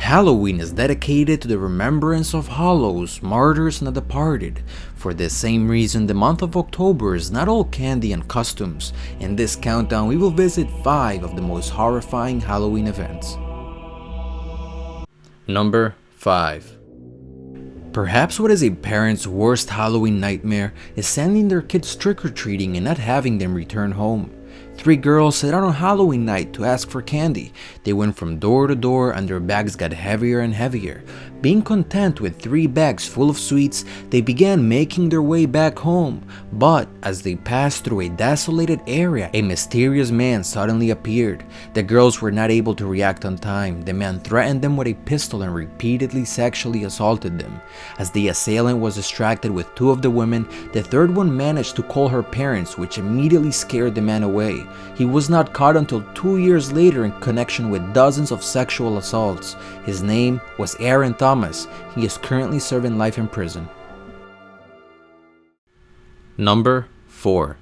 Halloween is dedicated to the remembrance of hollows, martyrs, and the departed. For this same reason, the month of October is not all candy and costumes. In this countdown, we will visit 5 of the most horrifying Halloween events. Number 5. Perhaps what is a parent's worst Halloween nightmare is sending their kids trick-or-treating and not having them return home. 3 girls set out on Halloween night to ask for candy. They went from door to door and their bags got heavier and heavier. Being content with 3 bags full of sweets, they began making their way back home. But as they passed through a desolated area, a mysterious man suddenly appeared. The girls were not able to react on time. The man threatened them with a pistol and repeatedly sexually assaulted them. As the assailant was distracted with 2 of the women, the 3rd one managed to call her parents, which immediately scared the man away. He was not caught until 2 years later in connection with dozens of sexual assaults. His name was Aaron Thomas. He is currently serving life in prison. Number 4.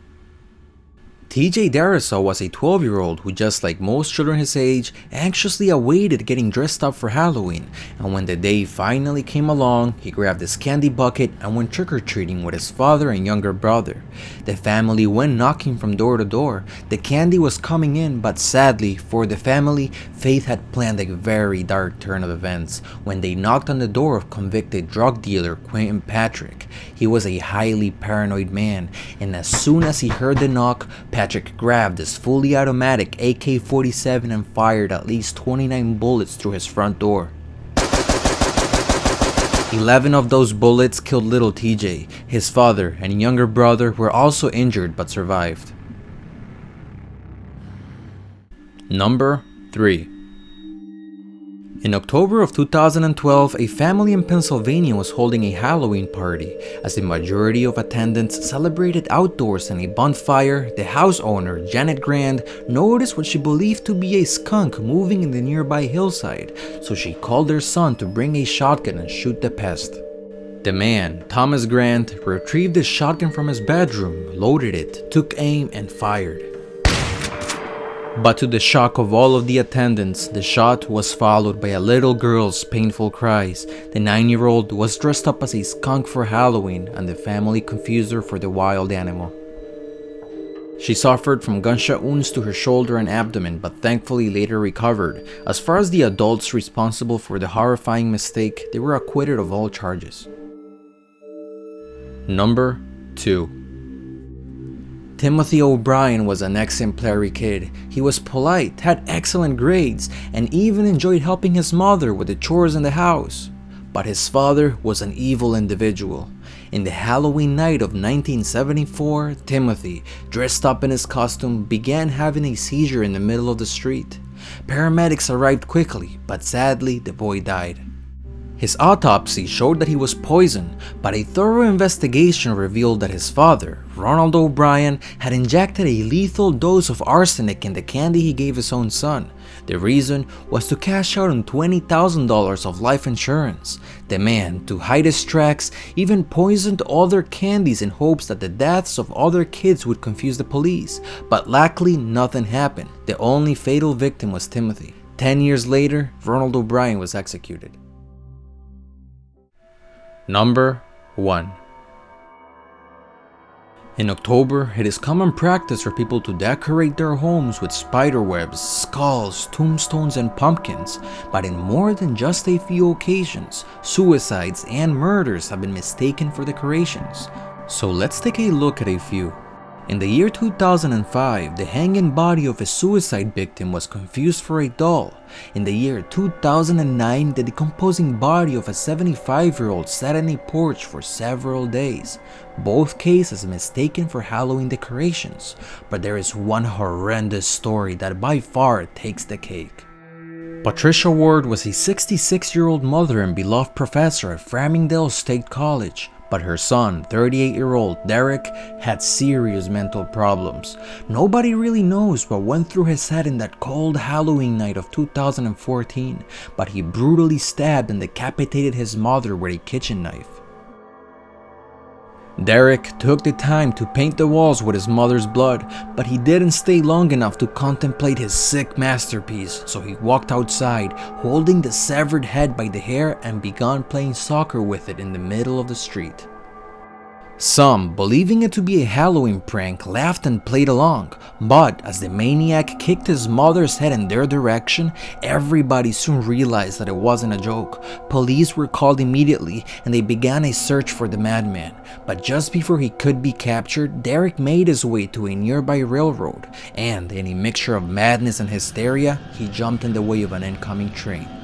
TJ Daris was a 12-year-old who, just like most children his age, anxiously awaited getting dressed up for Halloween, and when the day finally came along, he grabbed his candy bucket and went trick-or-treating with his father and younger brother. The family went knocking from door to door. The candy was coming in, but sadly for the family, fate had planned a very dark turn of events when they knocked on the door of convicted drug dealer Quentin Patrick. He was a highly paranoid man, and as soon as he heard the knock, Patrick grabbed his fully automatic AK-47 and fired at least 29 bullets through his front door. 11 of those bullets killed little TJ. His father and younger brother were also injured but survived. Number 3. In October of 2012, a family in Pennsylvania was holding a Halloween party. As the majority of attendants celebrated outdoors in a bonfire, the house owner, Janet Grand, noticed what she believed to be a skunk moving in the nearby hillside, so she called her son to bring a shotgun and shoot the pest. The man, Thomas Grant, retrieved the shotgun from his bedroom, loaded it, took aim, and fired. But to the shock of all of the attendants, the shot was followed by a little girl's painful cries. The 9-year-old was dressed up as a skunk for Halloween, and the family confused her for the wild animal. She suffered from gunshot wounds to her shoulder and abdomen, but thankfully later recovered. As far as the adults responsible for the horrifying mistake, they were acquitted of all charges. Number 2. Timothy OBryan was an exemplary kid. He was polite, had excellent grades, and even enjoyed helping his mother with the chores in the house. But his father was an evil individual. In the Halloween night of 1974, Timothy, dressed up in his costume, began having a seizure in the middle of the street. Paramedics arrived quickly, but sadly the boy died. His autopsy showed that he was poisoned, but a thorough investigation revealed that his father, Ronald OBryan, had injected a lethal dose of arsenic in the candy he gave his own son. The reason was to cash out on $20,000 of life insurance. The man, to hide his tracks, even poisoned other candies in hopes that the deaths of other kids would confuse the police. But luckily, nothing happened. The only fatal victim was Timothy. 10 years later, Ronald OBryan was executed. Number 1. In October, it is common practice for people to decorate their homes with spiderwebs, skulls, tombstones, and pumpkins. But in more than just a few occasions, suicides and murders have been mistaken for decorations. So let's take a look at a few. In the year 2005, the hanging body of a suicide victim was confused for a doll. In the year 2009, the decomposing body of a 75-year-old sat on a porch for several days. Both cases mistaken for Halloween decorations. But there is one horrendous story that by far takes the cake. Patricia Ward was a 66-year-old mother and beloved professor at Framingdale State College. But her son, 38-year-old Derek, had serious mental problems. Nobody really knows what went through his head in that cold Halloween night of 2014, but he brutally stabbed and decapitated his mother with a kitchen knife. Derek took the time to paint the walls with his mother's blood, but he didn't stay long enough to contemplate his sick masterpiece, so he walked outside, holding the severed head by the hair, and began playing soccer with it in the middle of the street. Some, believing it to be a Halloween prank, laughed and played along, but as the maniac kicked his mother's head in their direction, everybody soon realized that it wasn't a joke. Police were called immediately and they began a search for the madman, but just before he could be captured, Derek made his way to a nearby railroad, and in a mixture of madness and hysteria, he jumped in the way of an incoming train.